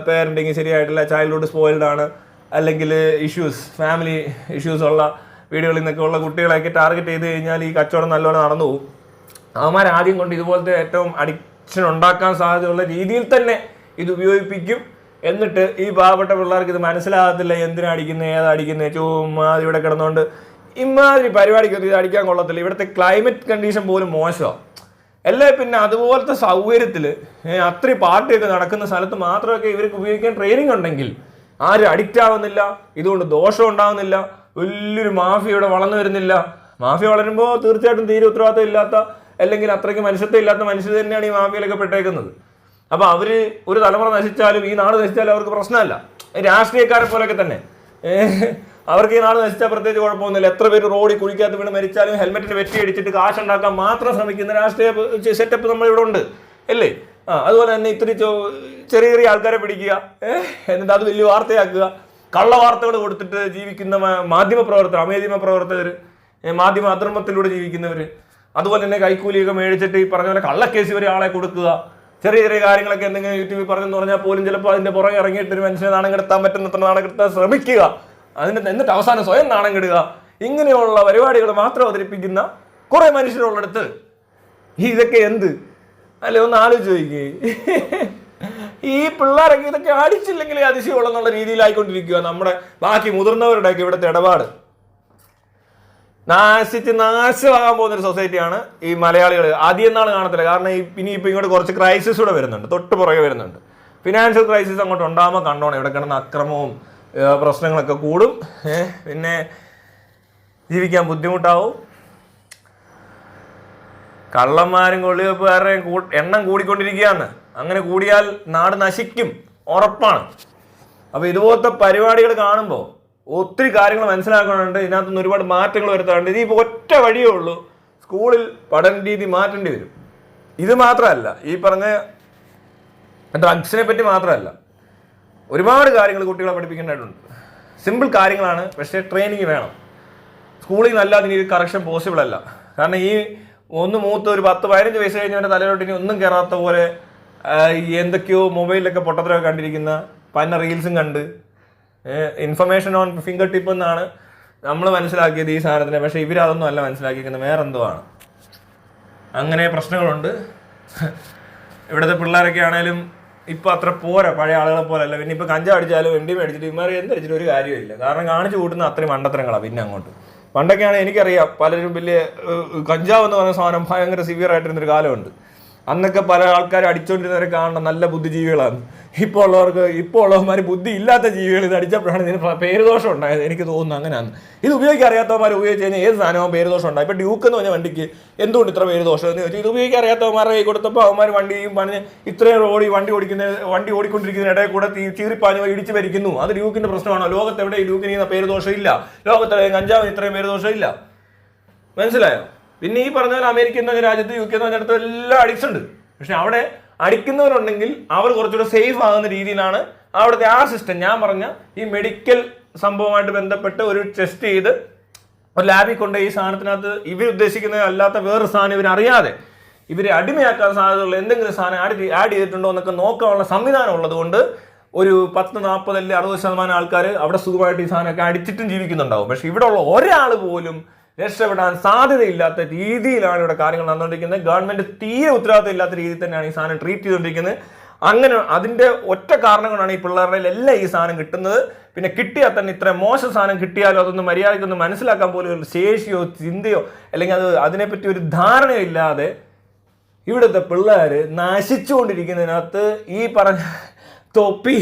പേരൻറ്റിങ് ശരിയായിട്ടില്ല, ചൈൽഡ്ഹുഡ് സ്പോയിൽഡ് ആണ്, അല്ലെങ്കിൽ ഫാമിലി ഇഷ്യൂസ് ഉള്ള വീടുകളിൽ നിന്നൊക്കെ ഉള്ള കുട്ടികളെയൊക്കെ ടാർഗറ്റ് ചെയ്ത് കഴിഞ്ഞാൽ ഈ കച്ചവടം നല്ലോണം നടന്നു പോകും. അവന്മാർ ആദ്യം കൊണ്ട് ഇതുപോലത്തെ ഏറ്റവും അഡിക്ഷൻ ഉണ്ടാക്കാൻ സാധ്യതയുള്ള രീതിയിൽ തന്നെ ഇത് ഉപയോഗിപ്പിക്കും. എന്നിട്ട് ഈ പാവപ്പെട്ട പിള്ളേർക്ക് ഇത് മനസ്സിലാകത്തില്ല, എന്തിനാ അടിക്കുന്നത്, ഏതാ അടിക്കുന്നത്, ചുമ്മാ ഇവിടെ കിടന്നുകൊണ്ട് ഇമാതിരി പരിപാടിക്കൊന്നും ഇത് അടിക്കാൻ കൊള്ളത്തില്ല. ഇവിടുത്തെ ക്ലൈമറ്റ് കണ്ടീഷൻ പോലും മോശമാണ്. അല്ലേ പിന്നെ അതുപോലത്തെ സൗകര്യത്തിൽ അത്രയും പാർട്ടിയൊക്കെ നടക്കുന്ന സ്ഥലത്ത് മാത്രമൊക്കെ ഇവർക്ക് ഉപയോഗിക്കാൻ ട്രെയിനിങ് ഉണ്ടെങ്കിൽ ആരും അഡിക്റ്റ് ആവുന്നില്ല, ഇതുകൊണ്ട് ദോഷം ഉണ്ടാവുന്നില്ല, വലിയൊരു മാഫിയ ഇവിടെ വളർന്നു വരുന്നില്ല. മാഫിയ വളരുമ്പോൾ തീർച്ചയായിട്ടും തീരെ ഉത്തരവാദിത്തം ഇല്ലാത്ത അല്ലെങ്കിൽ അത്രയ്ക്ക് മനുഷ്യത്വം ഇല്ലാത്ത മനുഷ്യർ തന്നെയാണ് ഈ മാഫിയയിലൊക്കെ പെട്ടേക്കുന്നത്. അപ്പോൾ അവർ ഒരു തലമുറ നശിച്ചാലും ഈ നാട് നശിച്ചാലും അവർക്ക് പ്രശ്നമല്ല. രാഷ്ട്രീയക്കാരെ പോലെയൊക്കെ തന്നെ അവർക്ക് ഈ നാട് നശിച്ചാൽ പ്രത്യേകിച്ച് കുഴപ്പമൊന്നുമില്ല. എത്ര പേര് റോഡിൽ കുഴിക്കാത്ത വീണ് മരിച്ചാലും ഹെൽമെറ്റിന് വെറ്റി അടിച്ചിട്ട് കാശുണ്ടാക്കാൻ മാത്രം ശ്രമിക്കുന്ന രാഷ്ട്രീയ സെറ്റപ്പ് നമ്മളിവിടെ ഉണ്ട് അല്ലേ? അതുപോലെ തന്നെ ഇത്തിരി ചെറിയ ചെറിയ ആൾക്കാരെ പിടിക്കുക, എന്നിട്ട് അത് വലിയ വാർത്തയാക്കുക, കള്ള വാർത്തകൾ കൊടുത്തിട്ട് ജീവിക്കുന്ന അമേധ്യമ പ്രവർത്തകർ, മാധ്യമ അധർമ്മത്തിലൂടെ ജീവിക്കുന്നവർ, അതുപോലെ തന്നെ കൈക്കൂലിയൊക്കെ മേടിച്ചിട്ട് ഈ പറഞ്ഞ പോലെ കള്ളക്കേസ് വരെ ആളെ കൊടുക്കുക. ചെറിയ ചെറിയ കാര്യങ്ങളൊക്കെ എന്തെങ്കിലും യൂട്യൂബിൽ പറഞ്ഞെന്ന് പറഞ്ഞാൽ പോലും ചിലപ്പോൾ അതിൻ്റെ പുറകെ ഇറങ്ങിയിട്ട് ഒരു മനുഷ്യനെ നാണം കെടുത്താൻ പറ്റുന്നത്ര നാണം കെടുത്താൻ ശ്രമിക്കുക, എന്നിട്ട് അവസാനം സ്വയം നാണം കെടുക. ഇങ്ങനെയുള്ള പരിപാടികൾ മാത്രം അവതരിപ്പിക്കുന്ന കുറെ മനുഷ്യരുള്ളിടത്ത് ഇതൊക്കെ എന്ത് അല്ലെ? ഒന്ന് ആലോചിച്ച് നോക്കിയേ. ഈ പിള്ളേരൊക്കെ ഇതൊക്കെ അടിച്ചില്ലെങ്കിൽ അതിശയമുള്ളെന്നുള്ള രീതിയിലായിക്കൊണ്ടിരിക്കുക നമ്മുടെ ബാക്കി മുതിർന്നവരുടെയൊക്കെ ഇവിടുത്തെ ഇടപാട്. നാശമാകാൻ പോകുന്നൊരു സൊസൈറ്റിയാണ് ഈ മലയാളികൾ. ആദ്യം നാൾ കാണത്തില്ല, കാരണം ഇനിയിപ്പോൾ ഇങ്ങോട്ട് കുറച്ച് ക്രൈസിസ് കൂടെ വരുന്നുണ്ട്, തൊട്ട് പുറകെ വരുന്നുണ്ട്. ഫിനാൻഷ്യൽ ക്രൈസിസ് അങ്ങോട്ട് ഉണ്ടാകുമ്പോൾ കണ്ടോണം ഇവിടെ കിടന്ന അക്രമവും പ്രശ്നങ്ങളൊക്കെ കൂടും. പിന്നെ ജീവിക്കാൻ ബുദ്ധിമുട്ടാവും. കള്ളന്മാരും കൊള്ളിവെപ്പുകാരുടെയും എണ്ണം കൂടിക്കൊണ്ടിരിക്കുകയാണ്. അങ്ങനെ കൂടിയാൽ നാട് നശിക്കും, ഉറപ്പാണ്. അപ്പോൾ ഇതുപോലത്തെ പരിപാടികൾ കാണുമ്പോൾ ഒത്തിരി കാര്യങ്ങൾ മനസ്സിലാക്കാനുണ്ട്. ഇതിനകത്തുനിന്ന് ഒരുപാട് മാറ്റങ്ങൾ വരുത്താറുണ്ട്. ഇതിപ്പോൾ ഒറ്റ വഴിയേ ഉള്ളൂ, സ്കൂളിൽ പഠന രീതി മാറ്റേണ്ടി വരും. ഇത് മാത്രമല്ല, ഈ പറഞ്ഞ ഡ്രഗ്സിനെ പറ്റി മാത്രമല്ല, ഒരുപാട് കാര്യങ്ങൾ കുട്ടികളെ പഠിപ്പിക്കേണ്ടതായിട്ടുണ്ട്. സിമ്പിൾ കാര്യങ്ങളാണ്, പക്ഷേ ട്രെയിനിങ് വേണം. സ്കൂളിൽ നിന്ന് അല്ലാതെ ഇനി കറക്ഷൻ പോസിബിൾ അല്ല. കാരണം ഈ മൂത്ത് ഒരു 10-15 വയസ്സ് കഴിഞ്ഞവൻ്റെ തലയിലോട്ട് ഇനി ഒന്നും കയറാത്ത പോലെ എന്തൊക്കെയോ മൊബൈലിലൊക്കെ പൊട്ടത്തരമൊക്കെ കണ്ടിരിക്കുന്ന പല റീൽസും കണ്ട് ഇൻഫർമേഷൻ ഓൺ ഫിംഗർ ടിപ്പ് എന്നാണ് നമ്മൾ മനസ്സിലാക്കിയത് ഈ സാധനത്തിനെ. പക്ഷേ ഇവരതൊന്നും അല്ല മനസ്സിലാക്കിയിരിക്കുന്നത്, വേറെ എന്തോ ആണ്. അങ്ങനെ പ്രശ്നങ്ങളുണ്ട്. ഇവിടുത്തെ പിള്ളേരൊക്കെ ആണേലും ഇപ്പം അത്ര പോരാ, പഴയ ആളുകളെ പോലല്ല. പിന്നെ ഇപ്പം കഞ്ചാവ് അടിച്ചാലും എം ഡി മേടിച്ചിട്ട് ഇമാർ എന്തടിച്ചിട്ട് ഒരു കാര്യമില്ല. കാരണം കാണിച്ചു കൂട്ടുന്ന അത്രയും മണ്ടത്തരങ്ങളാണ്. പിന്നെ അങ്ങോട്ട് പണ്ടൊക്കെയാണ് എനിക്കറിയാം, പലരും വലിയ കഞ്ചാവ് എന്ന് പറയുന്ന സാധനം ഭയങ്കര സിവിയർ ആയിട്ടിരുന്നൊരു കാലമുണ്ട്. അന്നൊക്കെ പല ആൾക്കാർ അടിച്ചുകൊണ്ടിരുന്നവരെ കാണണം നല്ല ബുദ്ധിജീവികളാണ്. ഇപ്പോൾ ഉള്ളവന്മാർ ബുദ്ധി ഇല്ലാത്ത ജീവികൾ ഇത് അടിച്ചപ്പോഴാണ് ഇതിന് പേരുദോഷം ഉണ്ടായത്. എനിക്ക് തോന്നുന്നു അങ്ങനെയാണ്. ഇത് ഉപയോഗിക്കാൻ അറിയാത്തവന്മാർ ഉപയോഗിച്ച് കഴിഞ്ഞാൽ ഏത് സാധനവും പേരുദോഷം ഉണ്ടായി. ഇപ്പോൾ ഡ്യൂക്ക് എന്ന് പറഞ്ഞ വണ്ടിക്ക് എന്തുകൊണ്ട് ഇത്ര പേരുദോഷം എന്ന് ചോദിച്ചാൽ, ഇത് ഉപയോഗിക്കാൻ അറിയാത്തവന്മാരുടെ കൈ കൊടുത്തപ്പോൾ അവന്മാർ വണ്ടിയും പറഞ്ഞ് ഇത്രയും വണ്ടി ഓടിക്കൊണ്ടിരിക്കുന്ന ഇടയിൽ കൂടെ ചീറിപ്പാഞ്ഞ് ഇടിച്ച് ഭരിക്കുന്നു. അത് ഡ്യൂക്കിന്റെ പ്രശ്നമാണോ? ലോകത്തെവിടെ ഈ ഡ്യൂക്കിന് പേരുദോഷം ഇല്ല, ലോകത്തെവിടെ കഞ്ചാവിന് ഇത്രയും പേരുദോഷം ഇല്ല. മനസ്സിലായോ? പിന്നെ ഈ പറഞ്ഞ പോലെ അമേരിക്ക എന്ന രാജ്യത്ത് UK എന്ന് പറഞ്ഞിടത്ത് എല്ലാം അഡിക്സ് ഉണ്ട്. പക്ഷെ അവിടെ അടിക്കുന്നവരുണ്ടെങ്കിൽ അവർ കുറച്ചുകൂടെ സേഫ് ആകുന്ന രീതിയിലാണ് അവിടുത്തെ ആ സിസ്റ്റം. ഞാൻ പറഞ്ഞ ഈ മെഡിക്കൽ സംഭവമായിട്ട് ബന്ധപ്പെട്ട് ഒരു ടെസ്റ്റ് ചെയ്ത് ഒരു ലാബിൽ കൊണ്ട് ഈ സാധനത്തിനകത്ത് ഇവർ ഉദ്ദേശിക്കുന്നത് അല്ലാത്ത വേറൊരു സാധനം ഇവരറിയാതെ ഇവരെ അടിമയാക്കാൻ സാധ്യതയുള്ള എന്തെങ്കിലും സാധനം ആഡ് ചെയ്തിട്ടുണ്ടോ എന്നൊക്കെ നോക്കാനുള്ള സംവിധാനം ഉള്ളത് കൊണ്ട് ഒരു 10-40 അല്ലെങ്കിൽ 60% ആൾക്കാർ അവിടെ സുഖമായിട്ട് ഈ സാധനമൊക്കെ അടിച്ചിട്ടും ജീവിക്കുന്നുണ്ടാവും. പക്ഷെ ഇവിടെ ഉള്ള ഒരാൾ പോലും രക്ഷപ്പെടാൻ സാധ്യതയില്ലാത്ത രീതിയിലാണ് ഇവിടെ കാര്യങ്ങൾ നടന്നുകൊണ്ടിരിക്കുന്നത്. ഗവൺമെന്റ് തീരെ ഉത്തരവാദിത്തം ഇല്ലാത്ത രീതിയിൽ തന്നെയാണ് ഈ സാധനം ട്രീറ്റ് ചെയ്തുകൊണ്ടിരിക്കുന്നത്. അങ്ങനെ അതിന്റെ ഒറ്റ കാരണം കൊണ്ടാണ് ഈ പിള്ളേരുടെ എല്ലാം ഈ സാധനം കിട്ടുന്നത്. പിന്നെ കിട്ടിയാൽ തന്നെ ഇത്ര മോശം സാധനം കിട്ടിയാലോ അതൊന്നും മര്യാദയ്ക്കൊന്നും മനസ്സിലാക്കാൻ പോലും ഒരു ശേഷിയോ ചിന്തയോ അല്ലെങ്കിൽ അതിനെപ്പറ്റി ഒരു ധാരണയോ ഇല്ലാതെ ഇവിടുത്തെ പിള്ളേർ നശിച്ചുകൊണ്ടിരിക്കുന്നതിനകത്ത് ഈ പറഞ്ഞ തൊപ്പി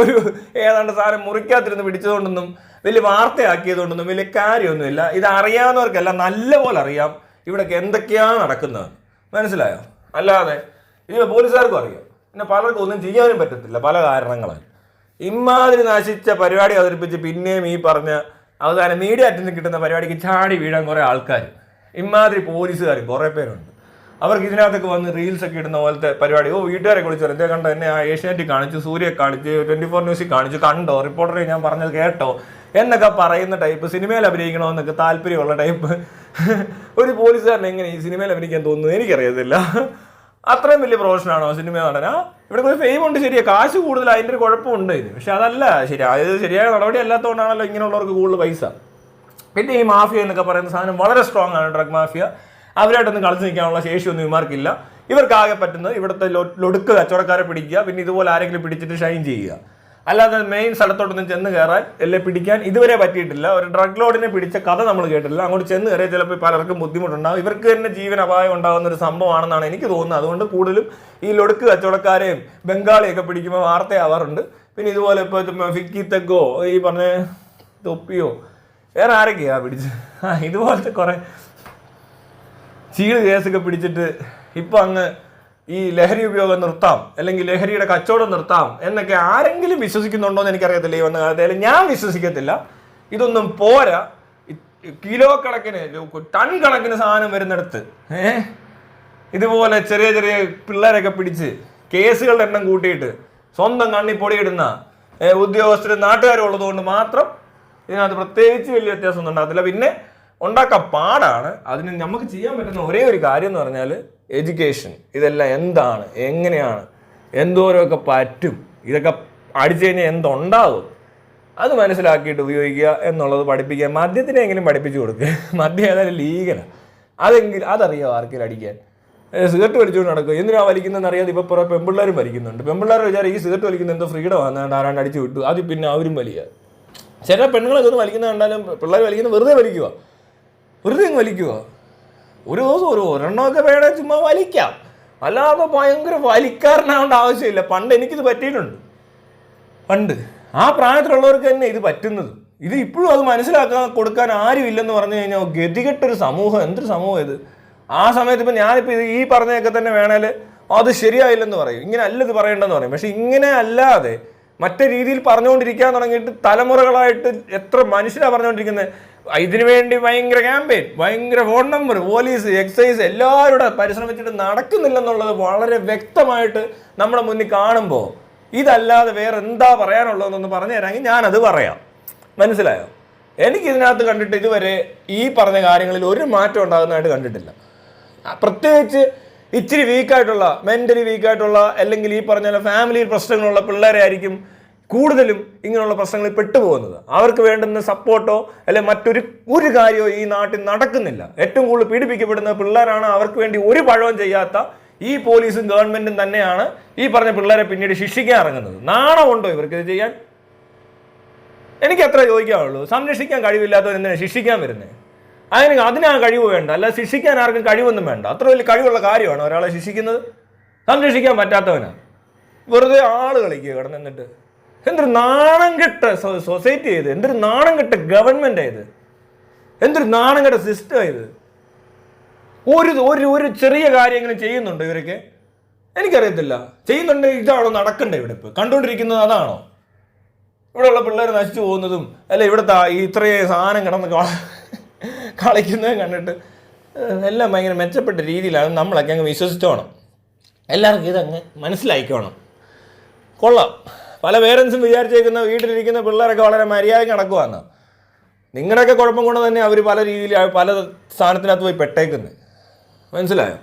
ഒരു ഏതാണ്ട് സാധനം മുറിക്കാത്തിരുന്ന് പിടിച്ചതുകൊണ്ടൊന്നും വലിയ വാർത്തയാക്കിയതുകൊണ്ടൊന്നും വലിയ കാര്യമൊന്നുമില്ല. ഇത് അറിയാവുന്നവർക്കല്ല നല്ലപോലെ അറിയാം ഇവിടെയൊക്കെ എന്തൊക്കെയാണ് നടക്കുന്നത്. മനസ്സിലായോ? അല്ലാതെ ഇത് പോലീസുകാർക്കും അറിയാം. പിന്നെ പലർക്കും ഒന്നും ചെയ്യാനും പറ്റത്തില്ല പല കാരണങ്ങളാൽ. ഇമാതിരി നശിച്ച പരിപാടി അവതരിപ്പിച്ച് പിന്നെയും ഈ പറഞ്ഞ അവസാനം മീഡിയ അറ്റൻഷൻ കിട്ടുന്ന പരിപാടിക്ക് ചാടി വീഴാൻ കുറേ ആൾക്കാർ, ഇമാതിരി പോലീസുകാർ കുറേ പേരുണ്ട്. അവർക്ക് ഇതിനകത്തൊക്കെ വന്ന് റീൽസ് ഒക്കെ ഇടുന്ന പോലത്തെ പരിപാടി. വീട്ടുകാരെ വിളിച്ചു എന്തേ കണ്ടോ, എന്നെ ഏഷ്യാനെറ്റിൽ കാണിച്ചു, സൂര്യയെ കാണിച്ചു, 24 ന്യൂസിൽ കാണിച്ചു, കണ്ടോ, റിപ്പോർട്ടറെ ഞാൻ പറഞ്ഞത് കേട്ടോ എന്നൊക്കെ പറയുന്ന ടൈപ്പ്, സിനിമയിൽ അഭിനയിക്കണമെന്നൊക്കെ താല്പര്യമുള്ള ടൈപ്പ് ഒരു പോലീസുകാരൻ എങ്ങനെ ഈ സിനിമയിൽ അഭിനയിക്കാൻ തോന്നുന്നു എനിക്കറിയത്തില്ല. അത്രയും വലിയ പ്രൊഫഷനാണോ സിനിമ നടനാ? ഇവിടെ ഒരു ഫെയിം ഉണ്ട്, ശരിയാ, കാശ് കൂടുതൽ, അതിൻ്റെ ഒരു കുഴപ്പമുണ്ട് ഇത്. പക്ഷെ അതല്ല ശരി, അതായത് ശരിയായ നടപടി അല്ലാത്തതുകൊണ്ടാണല്ലോ ഇങ്ങനെയുള്ളവർക്ക് കൂടുതൽ പൈസ. പിന്നെ ഈ മാഫിയ എന്നൊക്കെ പറയുന്ന സാധനം വളരെ സ്ട്രോങ് ആണ്. ഡ്രഗ് മാഫിയ അവരായിട്ടൊന്നും കളിച്ച് നിൽക്കാനുള്ള ശേഷിയൊന്നും ഇവന്മാർക്കില്ല. ഇവർക്കാകെ പറ്റുന്നത് ഇവിടുത്തെ ലൊടുക്ക് കച്ചവടക്കാരെ പിടിക്കുക, പിന്നെ ഇതുപോലെ ആരെങ്കിലും പിടിച്ചിട്ട് ഷൈൻ ചെയ്യുക. അല്ലാതെ മെയിൻ സ്ഥലത്തോട്ടൊന്നും ചെന്ന് കയറാൻ എല്ലാം പിടിക്കാൻ ഇതുവരെ പറ്റിയിട്ടില്ല. ഒരു ഡ്രഗ് ലോഡിനെ പിടിച്ച കഥ നമ്മൾ കേട്ടില്ല. അങ്ങോട്ട് ചെന്ന് കയറിയാൽ ചിലപ്പോൾ പലർക്കും ബുദ്ധിമുട്ടുണ്ടാകും. ഇവർക്ക് തന്നെ ജീവൻ അപായം ഉണ്ടാകുന്ന ഒരു സംഭവമാണെന്നാണ് എനിക്ക് തോന്നുന്നത്. അതുകൊണ്ട് കൂടുതലും ഈ ലൊടുക്ക് കച്ചവടക്കാരെയും ബംഗാളിയൊക്കെ പിടിക്കുമ്പോൾ വാർത്തയാവാറുണ്ട്. പിന്നെ ഇതുപോലെ ഇപ്പോൾ ഫിക്കി തെഗോ, ഈ പറഞ്ഞ തൊപ്പിയോ, വേറെ ആരൊക്കെയാ പിടിച്ച് ഇതുപോലത്തെ കുറേ ചീട് കേസൊക്കെ പിടിച്ചിട്ട് ഇപ്പം അങ്ങ് ഈ ലഹരി ഉപയോഗം നിർത്താം, അല്ലെങ്കിൽ ലഹരിയുടെ കച്ചവടം നിർത്താം എന്നൊക്കെ ആരെങ്കിലും വിശ്വസിക്കുന്നുണ്ടോ എന്ന് എനിക്കറിയത്തില്ല. ഈ വന്ന കാലത്തിൽ ഞാൻ വിശ്വസിക്കത്തില്ല. ഇതൊന്നും പോരാ. കിലോ കണക്കിന്, ടൺ കണക്കിന് സാധനം വരുന്നിടത്ത് ഇതുപോലെ ചെറിയ ചെറിയ പിള്ളേരൊക്കെ പിടിച്ച് കേസുകളുടെ എണ്ണം കൂട്ടിയിട്ട് സ്വന്തം കണ്ണി പൊടിയിടുന്ന ഉദ്യോഗസ്ഥരും നാട്ടുകാരും ഉള്ളതുകൊണ്ട് മാത്രം ഇതിനകത്ത് പ്രത്യേകിച്ച് വലിയ വ്യത്യാസമൊന്നും ഉണ്ടാകത്തില്ല. പിന്നെ ഉണ്ടാക്കാൻ പാടാണ്. അതിന് നമുക്ക് ചെയ്യാൻ പറ്റുന്ന ഒരേ ഒരു കാര്യം എന്ന് പറഞ്ഞാൽ എഡ്യൂക്കേഷൻ. ഇതെല്ലാം എന്താണ്, എങ്ങനെയാണ്, എന്തോരമൊക്കെ പറ്റും, ഇതൊക്കെ അടിച്ചു കഴിഞ്ഞാൽ എന്തുണ്ടാകും, അത് മനസ്സിലാക്കിയിട്ട് ഉപയോഗിക്കുക എന്നുള്ളത് പഠിപ്പിക്കുക. മദ്യത്തിനെങ്കിലും പഠിപ്പിച്ചു കൊടുക്കുക. മദ്യം ഏതായാലും ലീഗലാണ്, അതറിയാം ആർക്കെങ്കിലും അടിക്കാൻ. സിഗരറ്റ് വലിച്ചുകൊണ്ട് നടക്കുക. എന്തിനാണ് വലിക്കുന്നതെന്ന് അറിയാതെ ഇപ്പോൾ കുറേ പെൺപിള്ളേരും വലിക്കുന്നുണ്ട്. പെൺപിള്ളേർ വിചാരം ഈ സിഗരറ്റ് വലിക്കുന്ന എന്തോ ഫ്രീഡം വന്നാണ്ട് ആരാണ്ട് അടിച്ചു വിട്ടു, അത് പിന്നെ അവരും വലിക്കുക. ചില പെണ്ണുങ്ങളൊക്കെ ഒന്ന് വലിക്കുന്ന കണ്ടാലും പിള്ളേർ വലിക്കുന്നത് വെറുതെ വലിക്കുക, വെറുതെ അങ്ങ് വലിക്കുക. ഒരു ദിവസം ഒരെണ്ണമൊക്കെ വേണേ ചുമ്മാ വലിക്കാം, അല്ലാതെ ഭയങ്കര വലിക്കാരനാവേണ്ട ആവശ്യമില്ല. പണ്ട് എനിക്കിത് പറ്റിയിട്ടുണ്ട്. പണ്ട് ആ പ്രായത്തിലുള്ളവർക്ക് തന്നെ ഇത് പറ്റുന്നത്. ഇത് ഇപ്പോഴും അത് മനസ്സിലാക്കാൻ കൊടുക്കാൻ ആരും ഇല്ലെന്ന് പറഞ്ഞു കഴിഞ്ഞാൽ ഗതികെട്ടൊരു സമൂഹം. എന്തൊരു സമൂഹം ഇത്! ആ സമയത്ത് ഇപ്പം ഞാനിപ്പോൾ ഇത് ഈ പറഞ്ഞതൊക്കെ തന്നെ വേണേൽ അത് ശരിയായില്ലെന്ന് പറയും, ഇങ്ങനെ അല്ല ഇത് പറയേണ്ടെന്ന് പറയും. പക്ഷെ ഇങ്ങനെ അല്ലാതെ മറ്റേ രീതിയിൽ പറഞ്ഞുകൊണ്ടിരിക്കാൻ തുടങ്ങിയിട്ട് തലമുറകളായിട്ട് എത്ര മനുഷ്യരാണ് പറഞ്ഞുകൊണ്ടിരിക്കുന്നത്. ഇതിനു വേണ്ടി ഭയങ്കര ക്യാമ്പയിൻ, ഭയങ്കര ഫോൺ നമ്പർ, പോലീസ്, എക്സൈസ് എല്ലാവരുടെ പരിശ്രമിച്ചിട്ട് നടക്കുന്നില്ലെന്നുള്ളത് വളരെ വ്യക്തമായിട്ട് നമ്മുടെ മുന്നിൽ കാണുമ്പോൾ ഇതല്ലാതെ വേറെ എന്താ പറയാനുള്ളതെന്നൊന്ന് പറഞ്ഞു തരാമെങ്കിൽ ഞാനത് പറയാം. മനസ്സിലായോ? എനിക്കിതിനകത്ത് കണ്ടിട്ട് ഇതുവരെ ഈ പറഞ്ഞ കാര്യങ്ങളിൽ ഒരു മാറ്റം ഉണ്ടാകുന്നതായിട്ട് കണ്ടിട്ടില്ല. പ്രത്യേകിച്ച് ഇച്ചിരി വീക്കായിട്ടുള്ള, മെൻ്റലി വീക്കായിട്ടുള്ള, അല്ലെങ്കിൽ ഈ പറഞ്ഞ ഫാമിലിയിൽ പ്രശ്നങ്ങളുള്ള പിള്ളേരെ ആയിരിക്കും കൂടുതലും ഇങ്ങനെയുള്ള പ്രശ്നങ്ങളിൽ പെട്ടുപോകുന്നത്. അവർക്ക് വേണ്ടുന്ന സപ്പോർട്ടോ അല്ലെങ്കിൽ മറ്റൊരു കാര്യമോ ഈ നാട്ടിൽ നടക്കുന്നില്ല. ഏറ്റവും കൂടുതൽ പീഡിപ്പിക്കപ്പെടുന്ന പിള്ളേരാണ്. അവർക്ക് വേണ്ടി ഒരു പഴവും ചെയ്യാത്ത ഈ പോലീസും ഗവൺമെൻറ്റും തന്നെയാണ് ഈ പറഞ്ഞ പിള്ളേരെ പിന്നീട് ശിക്ഷിക്കാൻ ഇറങ്ങുന്നത്. നാണമുണ്ടോ ഇവർക്ക് ഇത് ചെയ്യാൻ? എനിക്ക് അത്ര ചോദിക്കാനുള്ളൂ. സംരക്ഷിക്കാൻ കഴിവില്ലാത്തവർ എന്തിനാണ് ശിക്ഷിക്കാൻ വരുന്നത്? അതിനാ കഴിവ് വേണ്ട, അല്ല ശിക്ഷിക്കാൻ ആർക്കും കഴിവൊന്നും വേണ്ട. അത്ര വലിയ കഴിവുള്ള കാര്യമാണ് ഒരാളെ ശിക്ഷിക്കുന്നത്. സംരക്ഷിക്കാൻ പറ്റാത്തവനാണ്. വെറുതെ ആള് കളിക്കുക കിടന്നിട്ട്. എന്തൊരു നാണം കെട്ട സൊസൈറ്റി ഇത്, എന്തൊരു നാണം കെട്ട ഗവൺമെൻറ് ഇത്, എന്തൊരു നാണം കെട്ട സിസ്റ്റം ഇത്. ഒരു ചെറിയ കാര്യങ്ങളും ചെയ്യുന്നുണ്ടോ ഇവരൊക്കെ? എനിക്കറിയത്തില്ല. ചെയ്യുന്നുണ്ടെങ്കിൽ ഇതാണോ നടക്കണ്ടേ? ഇവിടെ ഇപ്പോൾ കണ്ടുകൊണ്ടിരിക്കുന്നത് അതാണോ? ഇവിടെയുള്ള പിള്ളേർ നശിച്ചു പോകുന്നതും അല്ല ഇവിടുത്തെ ഇത്രയും സാധനം കിടന്ന് കളിക്കുന്നതും കണ്ടിട്ട് എല്ലാം ഭയങ്കര മെച്ചപ്പെട്ട രീതിയിലാണ്. നമ്മളൊക്കെ അങ്ങ് വിശ്വസിച്ചോണം. എല്ലാവർക്കും ഇതങ്ങ് മനസ്സിലായിക്കോണം. കൊള്ളാം. പല പേരൻസും വിചാരിച്ചേക്കുന്ന വീട്ടിലിരിക്കുന്ന പിള്ളേരൊക്കെ വളരെ മര്യാദയ്ക്ക് നടക്കുവാന്ന്. നിങ്ങളുടെയൊക്കെ കുഴപ്പം കൊണ്ട് തന്നെ അവർ പല രീതിയിൽ പല സ്ഥാനത്തിനകത്ത് പോയി പെട്ടേക്കുന്നത്. മനസ്സിലായോ?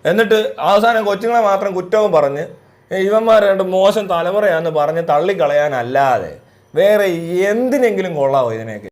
എന്നിട്ട് അവസാനം കൊച്ചുങ്ങളെ മാത്രം കുറ്റവും പറഞ്ഞ് ഇവന്മാർ രണ്ട് മോശം തലമുറയാണെന്ന് പറഞ്ഞ് തള്ളിക്കളയാനല്ലാതെ വേറെ എന്തിനെങ്കിലും കൊള്ളാവോ ഇതിനെയൊക്കെ?